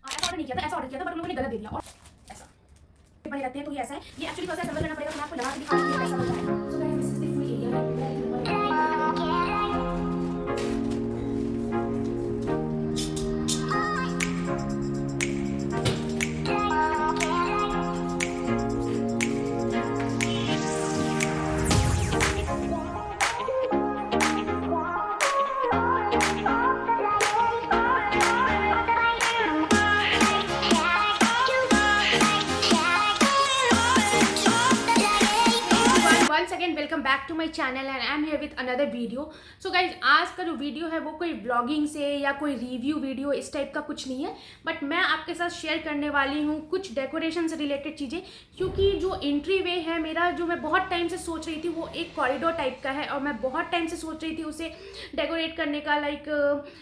ऐसा ऑर्डर नहीं किया था, ऐसा ऑर्डर किया था बट उन लोगों ने गलत दे दिया। और ऐसा बने रहते हैं तो ये ऐसा है। ये एक्चुअली कैसा असेंबल करना पड़ेगा, तो मैं आपको लगा के दिखाऊंगी ये कैसा बनता है। So guys this is the full area. once again welcome back to my channel and I'm here with another video. So guys, आज का जो वीडियो है वो कोई ब्लॉगिंग से या कोई रिव्यू वीडियो इस टाइप का कुछ नहीं है, बट मैं आपके साथ शेयर करने वाली हूँ कुछ डेकोरेशन से रिलेटेड चीज़ें। क्योंकि जो एंट्री वे है मेरा, जो मैं बहुत टाइम से सोच रही थी, वो एक कॉरिडोर टाइप का है और मैं बहुत टाइम से सोच रही थी उसे डेकोरेट करने का। लाइक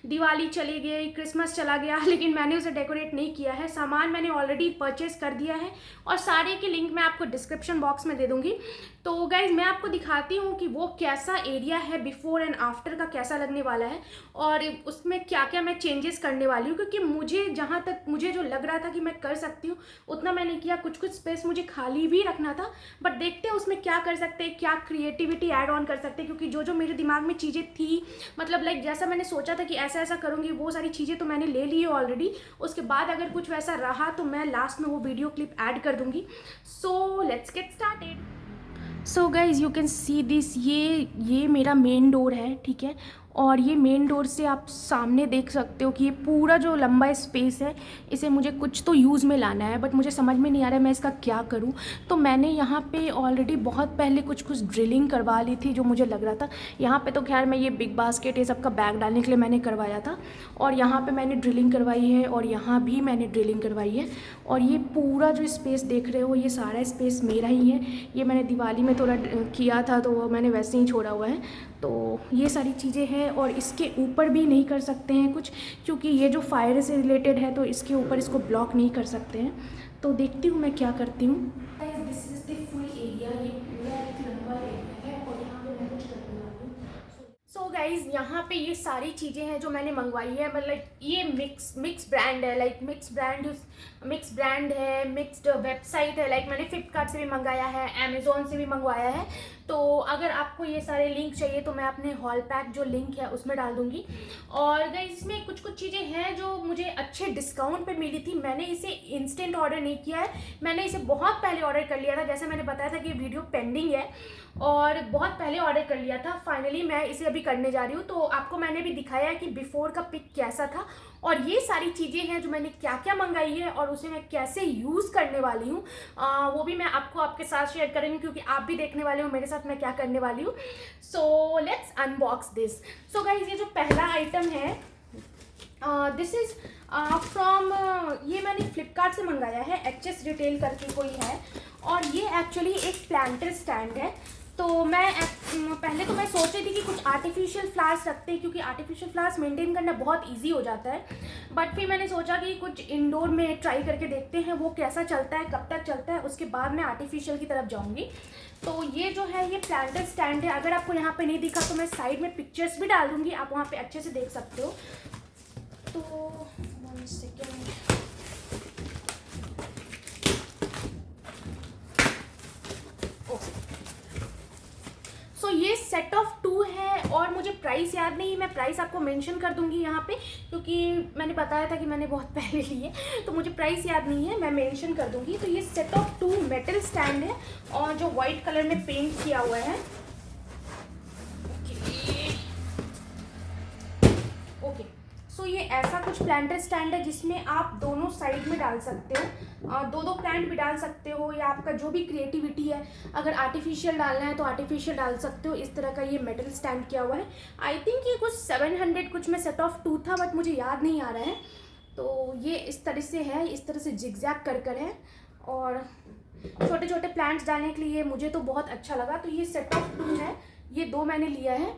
दिवाली चली गई, क्रिसमस चला गया, लेकिन मैंने उसे डेकोरेट नहीं किया है। सामान मैंने ऑलरेडी परचेज कर दिया है और सारे के लिंक मैं आपको डिस्क्रिप्शन बॉक्स में दे दूँगी। तो गाइज मैं आपको दिखाती हूँ कि वो कैसा एरिया है, बिफोर एंड आफ्टर का कैसा लगने वाला है और उसमें क्या क्या मैं चेंजेस करने वाली हूँ। क्योंकि मुझे जहाँ तक मुझे जो लग रहा था कि मैं कर सकती हूँ उतना मैंने किया। कुछ कुछ स्पेस मुझे खाली भी रखना था, बट देखते हैं उसमें क्या कर सकते हैं, क्या क्रिएटिविटी ऐड ऑन कर सकते हैं। क्योंकि जो जो मेरे दिमाग में चीज़ें थी, मतलब लाइक जैसा मैंने सोचा था कि ऐसा ऐसा करूँगी, वो सारी चीज़ें तो मैंने ले ली है ऑलरेडी। उसके बाद अगर कुछ वैसा रहा तो मैं लास्ट में वो वीडियो क्लिप ऐड कर दूँगी। So let's get started. So guys you can see this, ये मेरा मेन डोर है, ठीक है। और ये मेन डोर से आप सामने देख सकते हो कि ये पूरा जो लंबा स्पेस है, इसे मुझे कुछ तो यूज़ में लाना है, बट मुझे समझ में नहीं आ रहा है मैं इसका क्या करूं। तो मैंने यहाँ पे ऑलरेडी बहुत पहले कुछ ड्रिलिंग करवा ली थी, जो मुझे लग रहा था। यहाँ पे तो खैर मैं ये बिग बास्केट ये सबका बैग डालने के लिए मैंने करवाया था, और यहाँ पे मैंने ड्रिलिंग करवाई है और यहाँ भी मैंने ड्रिलिंग करवाई है। और ये पूरा जो स्पेस देख रहे हो, ये सारा स्पेस मेरा ही है। ये मैंने दिवाली में थोड़ा किया था तो वो मैंने वैसे ही छोड़ा हुआ है। तो ये सारी चीज़ें हैं, और इसके ऊपर भी नहीं कर सकते हैं कुछ, क्योंकि ये जो फायर से रिलेटेड है तो इसके ऊपर इसको ब्लॉक नहीं कर सकते हैं। तो देखती हूँ मैं क्या करती हूँ। This is the full area, ये पूरा एक लंबा एरिया है और यहाँ पे मैं कुछ करने वाली हूँ। सो गाइज यहाँ पे ये सारी चीज़ें हैं जो मैंने मंगवाई है। मतलब ये मिक्स ब्रांड है, लाइक मिक्स ब्रांड है, मिक्स्ड वेबसाइट है। लाइक मैंने फ्लिपकार्ट से भी मंगाया है, अमेज़ोन से भी मंगवाया है। तो अगर आपको ये सारे लिंक चाहिए तो मैं अपने हॉल पैक जो लिंक है उसमें डाल दूँगी। और गाइस इसमें कुछ चीज़ें हैं जो मुझे अच्छे डिस्काउंट पे मिली थी। मैंने इसे इंस्टेंट ऑर्डर नहीं किया है, मैंने इसे बहुत पहले ऑर्डर कर लिया था। जैसे मैंने बताया था कि वीडियो पेंडिंग है और बहुत पहले ऑर्डर कर लिया था। फाइनली मैं इसे अभी करने जा रही हूँ। तो आपको मैंने भी दिखाया है कि बिफोर का पिक कैसा था, और ये सारी चीज़ें हैं जो मैंने क्या क्या मंगाई है और उसे मैं कैसे यूज़ करने वाली हूँ, वो भी मैं आपके साथ शेयर करूँगी, क्योंकि आप भी देखने वाले हो मेरे साथ मैं क्या करने वाली हूँ। So let's unbox this. So guys ये जो पहला आइटम है, दिस इज़ फ्रॉम, ये मैंने फ्लिपकार्ट से मंगाया है, HS रिटेल करके कोई है। और ये एक्चुअली एक प्लांटर स्टैंड है। तो मैं पहले तो मैं सोच रही थी कि कुछ आर्टिफिशियल फ्लावर्स रखते हैं, क्योंकि आर्टिफिशियल फ्लावर्स मेंटेन करना बहुत इजी हो जाता है। बट फिर मैंने सोचा कि कुछ इंडोर में ट्राई करके देखते हैं वो कैसा चलता है, कब तक चलता है, उसके बाद मैं आर्टिफिशियल की तरफ जाऊंगी। तो ये जो है ये प्लांटर स्टैंड है। अगर आपको यहाँ पे नहीं दिखा तो मैं साइड में पिक्चर्स भी डाल दूँगी, आप वहाँ पर अच्छे से देख सकते हो। तो 1 सेकेंड। सो ये सेट ऑफ 2 है और मुझे प्राइस याद नहीं, मैं प्राइस आपको मेंशन कर दूंगी यहाँ पे, क्योंकि मैंने बताया था कि मैंने बहुत पहले लिए, तो मुझे प्राइस याद नहीं है, मैं मेंशन कर दूंगी। तो ये सेट ऑफ 2 मेटल स्टैंड है और जो वाइट कलर में पेंट किया हुआ है। ओके सो ये ऐसा कुछ प्लांटर स्टैंड है जिसमें आप दोनों साइड में डाल सकते हो, दो प्लांट भी डाल सकते हो, या आपका जो भी क्रिएटिविटी है, अगर आर्टिफिशियल डालना है तो आर्टिफिशियल डाल सकते हो। इस तरह का ये मेटल स्टैंड किया हुआ है। आई थिंक ये कुछ 700 कुछ में सेट ऑफ 2 था, बट मुझे याद नहीं आ रहा है। तो ये इस तरह से है, इस तरह से जिगजैग कर है, और छोटे छोटे प्लांट्स डालने के लिए मुझे तो बहुत अच्छा लगा। तो ये सेट ऑफ 2 है, ये 2 मैंने लिया है।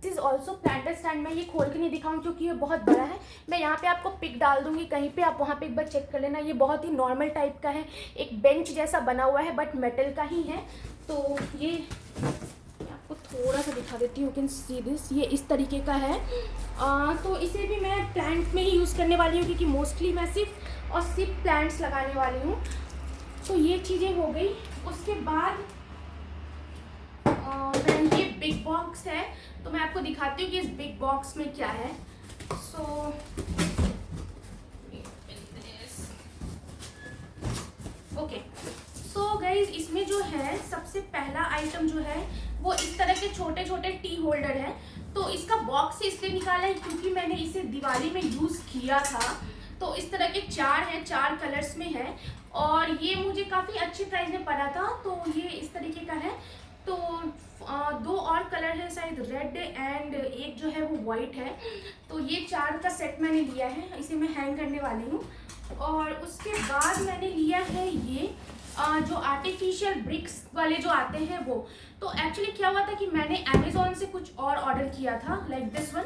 This is also planter stand. मैं ये खोल के नहीं दिखाऊँ क्योंकि ये बहुत बड़ा है। मैं यहाँ पे आपको पिक डाल दूंगी कहीं पे, आप वहाँ पे एक बार चेक कर लेना। ये बहुत ही नॉर्मल टाइप का है, एक बेंच जैसा बना हुआ है बट मेटल का ही है। तो ये आपको थोड़ा सा दिखा देती हूँ, यू कैन सी दिस, ये इस तरीके का है। तो इसे भी मैं प्लांट में ही यूज़ करने वाली हूँ, क्योंकि मोस्टली मैं सिर्फ प्लांट्स लगाने वाली हूँ। तो ये चीज़ें हो गई। उसके बाद ये बिग बॉक्स है, तो मैं आपको दिखाती हूँ कि इस बिग बॉक्स में क्या है। सो ओके, सो गाइज इसमें जो है सबसे पहला आइटम जो है वो इस तरह के छोटे छोटे टी होल्डर है। तो इसका बॉक्स से इसलिए निकाला है क्योंकि मैंने इसे दिवाली में यूज़ किया था। तो इस तरह के 4 हैं, 4 कलर्स में है, और ये मुझे काफ़ी अच्छे प्राइस में पड़ा था। तो ये इस तरीके का है। तो 2 और कलर है, शायद रेड एंड एक जो है वो वाइट है। तो ये 4 का सेट मैंने लिया है, इसे मैं हैंग करने वाली हूँ। और उसके बाद मैंने लिया है ये जो आर्टिफिशियल ब्रिक्स वाले जो आते हैं वो। तो एक्चुअली क्या हुआ था कि मैंने अमेज़ॉन से कुछ और ऑर्डर किया था, लाइक दिस वन।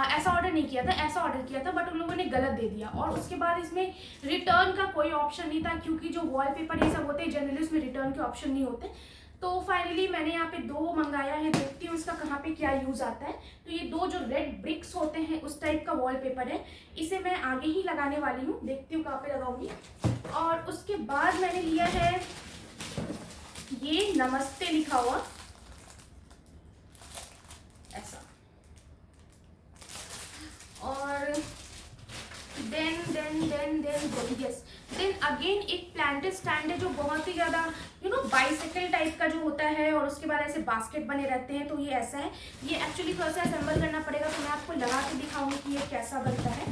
ऐसा ऑर्डर नहीं किया था, ऐसा ऑर्डर किया था, बट उन लोगों ने गलत दे दिया। और उसके बाद इसमें रिटर्न का कोई ऑप्शन नहीं था, क्योंकि जो वॉलपेपर ये सब होते हैं जनरली उसमें रिटर्न के ऑप्शन नहीं होते। तो फाइनली मैंने यहाँ पे 2 मंगाया है, देखती हूँ इसका कहाँ पे क्या यूज़ आता है। तो ये 2 जो रेड ब्रिक्स होते हैं उस टाइप का वॉलपेपर है, इसे मैं आगे ही लगाने वाली हूँ, देखती हूँ कहाँ पे लगाऊंगी। और उसके बाद मैंने लिया है ये नमस्ते लिखा हुआ ऐसा। और देन अगेन एक प्लांटेड स्टैंड है जो बहुत ही ज़्यादा बाइसिकल टाइप का जो होता है, और उसके बाद ऐसे बास्केट बने रहते हैं। तो ये ऐसा है, ये एक्चुअली थोड़ा सा असेंबल करना पड़ेगा, तो मैं आपको लगा के दिखाऊंगी कि ये कैसा बनता है।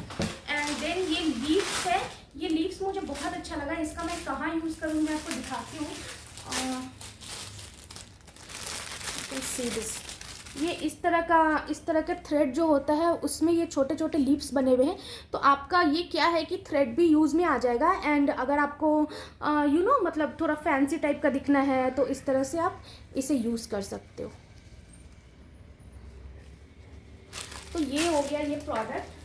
एंड देन ये लीव्स है, ये लीव्स मुझे बहुत अच्छा लगा। इसका मैं कहाँ यूज़ करूँ मैं आपको दिखाती हूँ। सी दिस, ये इस तरह का थ्रेड जो होता है उसमें ये छोटे छोटे लीव्स बने हुए हैं। तो आपका ये क्या है कि थ्रेड भी यूज़ में आ जाएगा। एंड अगर आपको मतलब थोड़ा फैंसी टाइप का दिखना है तो इस तरह से आप इसे यूज़ कर सकते हो। तो ये हो गया ये product.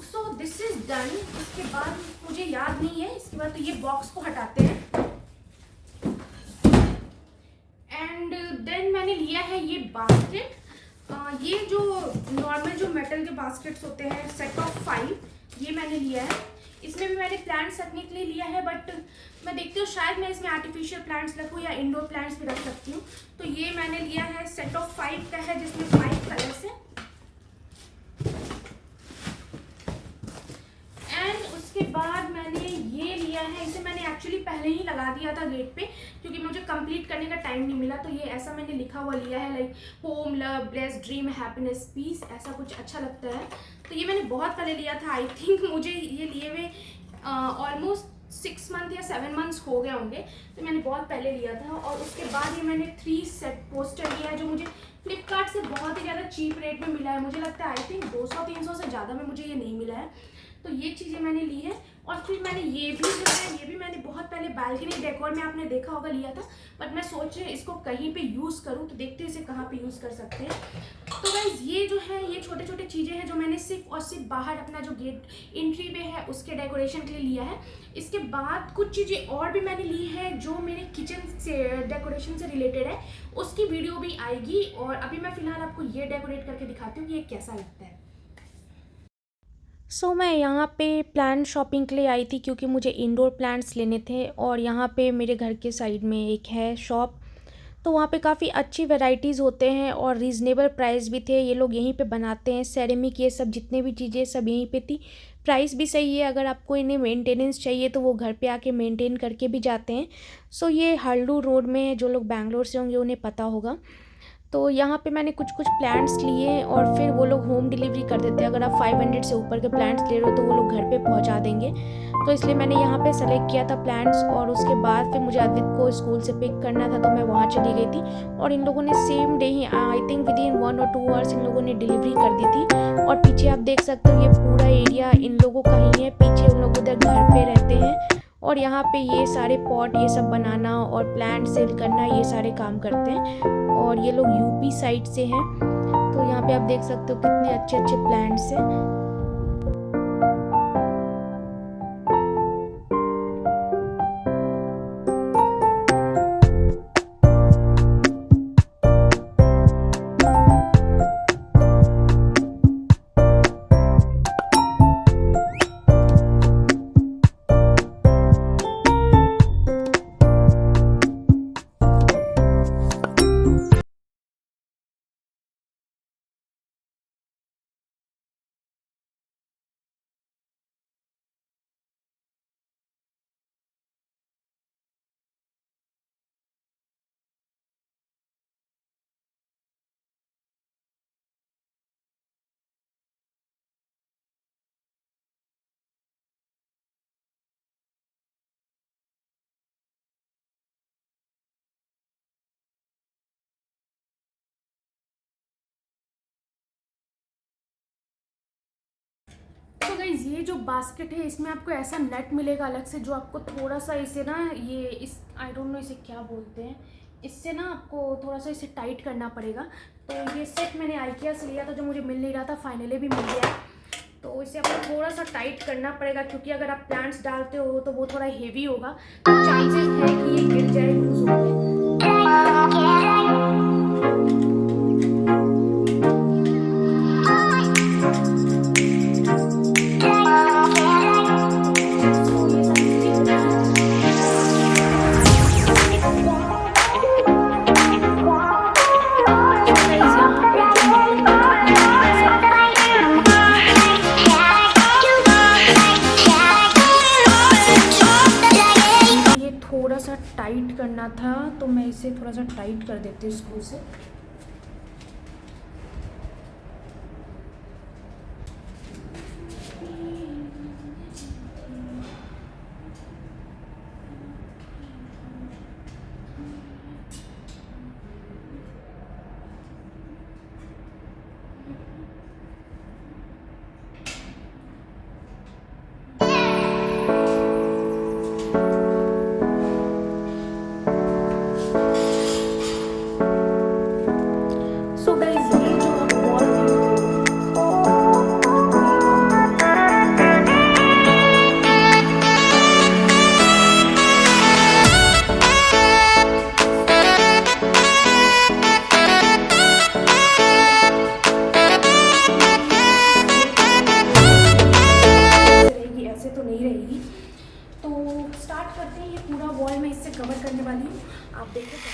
So this is done. इसके बाद मुझे याद नहीं है, इसके बाद तो ये बॉक्स को हटाते हैं। एंड देन मैंने लिया है ये बास्केट। ये जो नॉर्मल जो मेटल के बास्केट्स होते हैं, सेट ऑफ 5, ये मैंने लिया है। इसमें भी मैंने प्लांट्स रखने के लिए लिया है, बट मैं देखती हूँ शायद मैं इसमें आर्टिफिशियल प्लांट्स रखूँ या इंडोर प्लांट्स भी रख सकती हूँ। तो ये मैंने लिया है, सेट ऑफ 5 का है, जिसमें 5 कलर्स है। एंड उसके बाद मैंने ये लिया है, इसे मैंने एक्चुअली पहले ही लगा दिया था गेट पे, क्योंकि मुझे कंप्लीट करने का टाइम नहीं मिला। तो ये ऐसा मैंने लिखा हुआ लिया है, like home, love, bless, dream, happiness, peace, ऐसा कुछ अच्छा लगता है। तो ये मैंने बहुत पहले लिया था, आई थिंक मुझे ये लिए हुए ऑलमोस्ट 6 मंथ या 7 मंथ्स हो गए होंगे। तो मैंने बहुत पहले लिया था। और उसके बाद ये मैंने 3 सेट पोस्टर लिया है, जो मुझे फ्लिपकार्ट से बहुत ही ज़्यादा चीप रेट में मिला है। मुझे लगता है आई थिंक 200-300 से ज़्यादा में मुझे ये नहीं मिला है। तो ये चीज़ें मैंने ली है। और फिर मैंने ये भी जो है, ये भी मैंने बहुत पहले बालकनी डेकोर में आपने देखा होगा लिया था, बट मैं सोच रही हूँ इसको कहीं पे यूज़ करूँ। तो देखते हैं इसे कहाँ पे यूज़ कर सकते हैं। तो गाइस ये जो है, ये छोटे छोटे चीज़ें हैं जो मैंने सिर्फ और सिर्फ बाहर अपना जो गेट एंट्री पे है उसके डेकोरेशन के लिए लिया है। इसके बाद कुछ चीज़ें और भी मैंने ली है जो मेरे किचन से डेकोरेशन से रिलेटेड है, उसकी वीडियो भी आएगी। और अभी मैं फ़िलहाल आपको ये डेकोरेट करके दिखाती हूँ कि ये कैसा लगता है। मैं यहाँ पे प्लांट शॉपिंग के लिए आई थी, क्योंकि मुझे इंडोर प्लांट्स लेने थे। और यहाँ पे मेरे घर के साइड में एक है शॉप, तो वहाँ पे काफ़ी अच्छी वैरायटीज़ होते हैं और रीज़नेबल प्राइस भी थे। ये लोग यहीं पे बनाते हैं, सेरेमिक ये सब जितने भी चीज़ें सब यहीं पे थी। प्राइस भी सही है, अगर आपको इन्हें मेंटेनेंस चाहिए तो वो घर पे आके मेंटेन करके भी जाते हैं। ये हल्डू रोड में है, जो लोग बैंगलोर से होंगे उन्हें पता होगा। तो यहाँ पे मैंने कुछ प्लांट्स लिए और फिर वो लोग होम डिलीवरी कर देते हैं। अगर आप 500 से ऊपर के प्लांट्स ले रहे हो तो वो लोग घर पे पहुँचा देंगे। तो इसलिए मैंने यहाँ पे सेलेक्ट किया था प्लांट्स। और उसके बाद फिर मुझे अदित को स्कूल से पिक करना था, तो मैं वहाँ चली गई थी। और इन लोगों ने same day he, I think within 1 और 2 आवर्स इन लोगों ने डिलीवरी कर दी थी। और पीछे आप देख सकते हो ये पूरा एरिया इन लोगों का ही है। पीछे उन लोग उधर घर पे रहते हैं और यहाँ पे ये सारे पॉट ये सब बनाना और प्लांट सेल करना, ये सारे काम करते हैं। और ये लोग यूपी साइड से हैं। तो यहाँ पे आप देख सकते हो कितने अच्छे अच्छे प्लांट्स हैं। तो गाइज ये जो बास्केट है इसमें आपको ऐसा नेट मिलेगा अलग से, जो आपको थोड़ा सा इसे ना ये इस आई डोंट नो इसे क्या बोलते हैं, इससे ना आपको थोड़ा सा इसे टाइट करना पड़ेगा। तो ये सेट मैंने आइकिया से लिया था, जो मुझे मिल नहीं रहा था, फाइनली भी मिल गया है। तो इसे आपको थोड़ा सा टाइट करना पड़ेगा, क्योंकि अगर आप प्लांट्स डालते हो तो वो थोड़ा हेवी होगा, तो चांसेस है कि ये गिर जाए, लूज होके। थोड़ा सा टाइट करना था, तो मैं इसे थोड़ा सा टाइट कर देती हूँ स्क्रू से। सो गाइस ये जो आप वॉल रहेगी, ऐसे तो नहीं रहेगी। तो स्टार्ट करते हैं। ये पूरा वॉल मैं इससे कवर करने वाली हूँ, आप देखो।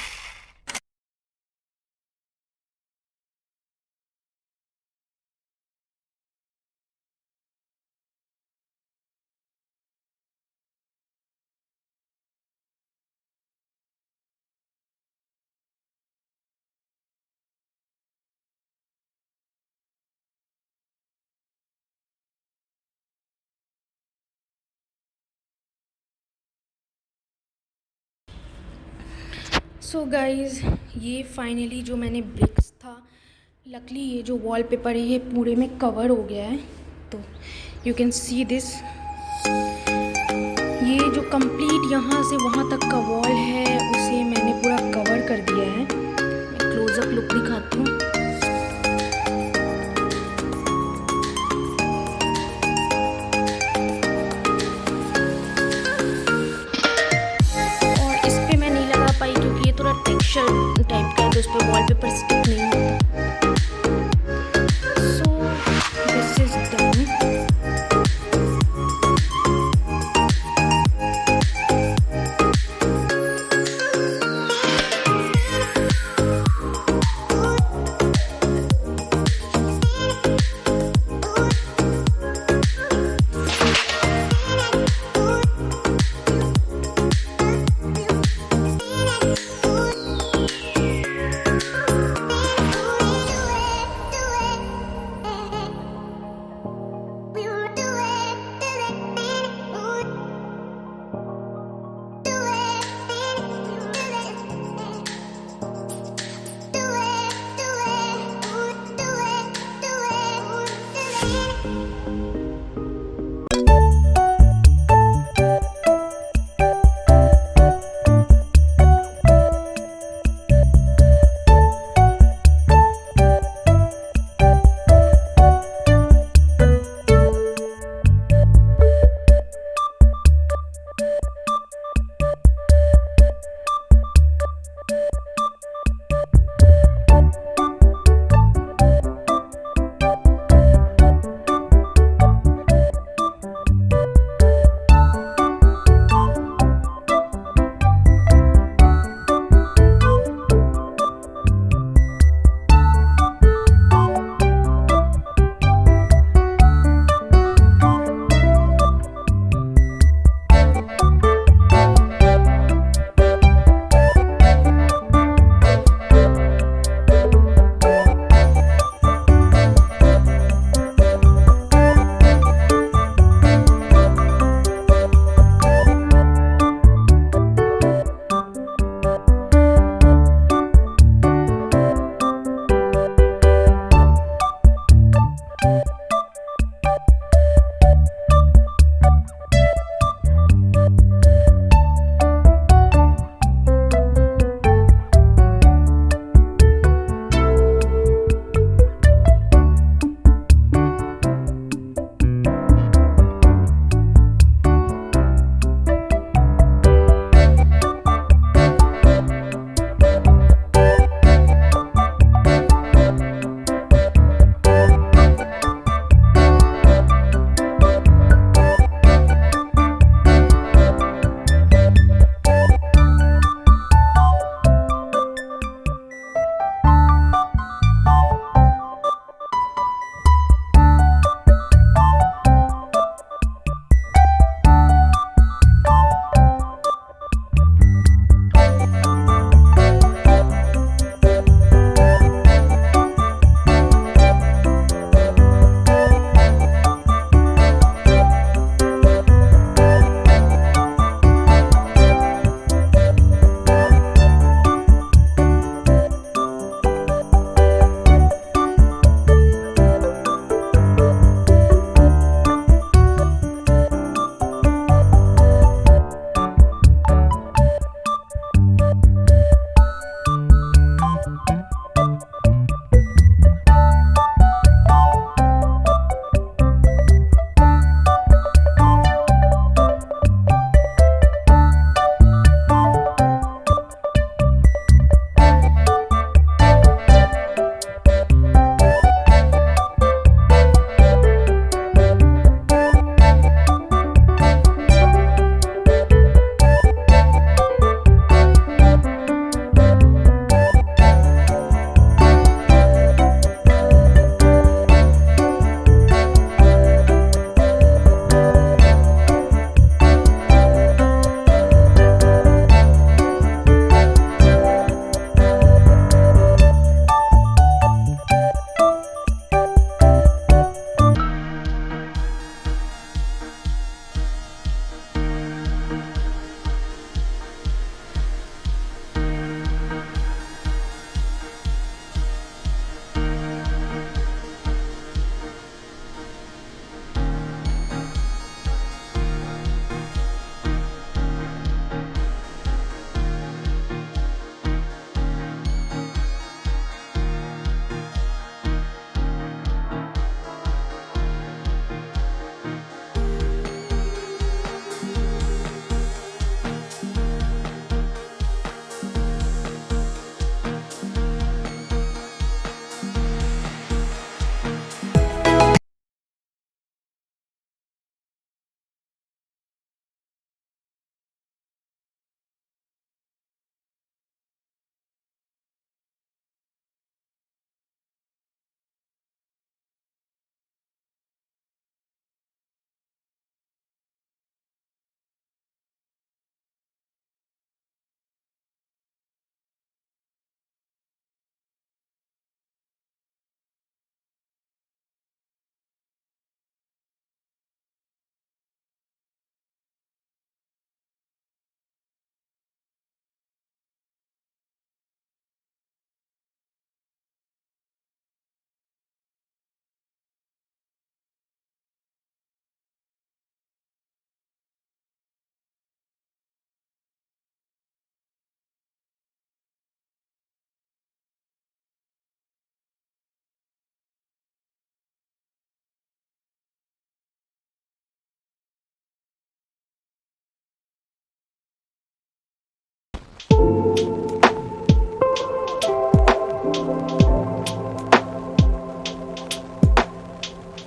सो गाइज़ ये फाइनली जो मैंने ब्रिक्स था, लकली ये जो वॉलपेपर है ये पूरे में कवर हो गया है। तो यू कैन सी दिस, ये जो कंप्लीट यहाँ से वहाँ तक का वॉल है उसे मैंने पूरा कवर कर दिया है। मैं क्लोजअप लुक दिखाती हूँ। टेक्सचर टाइप का है, तो उस पर वॉलपेपर स्टिक नहीं होता। So this is done.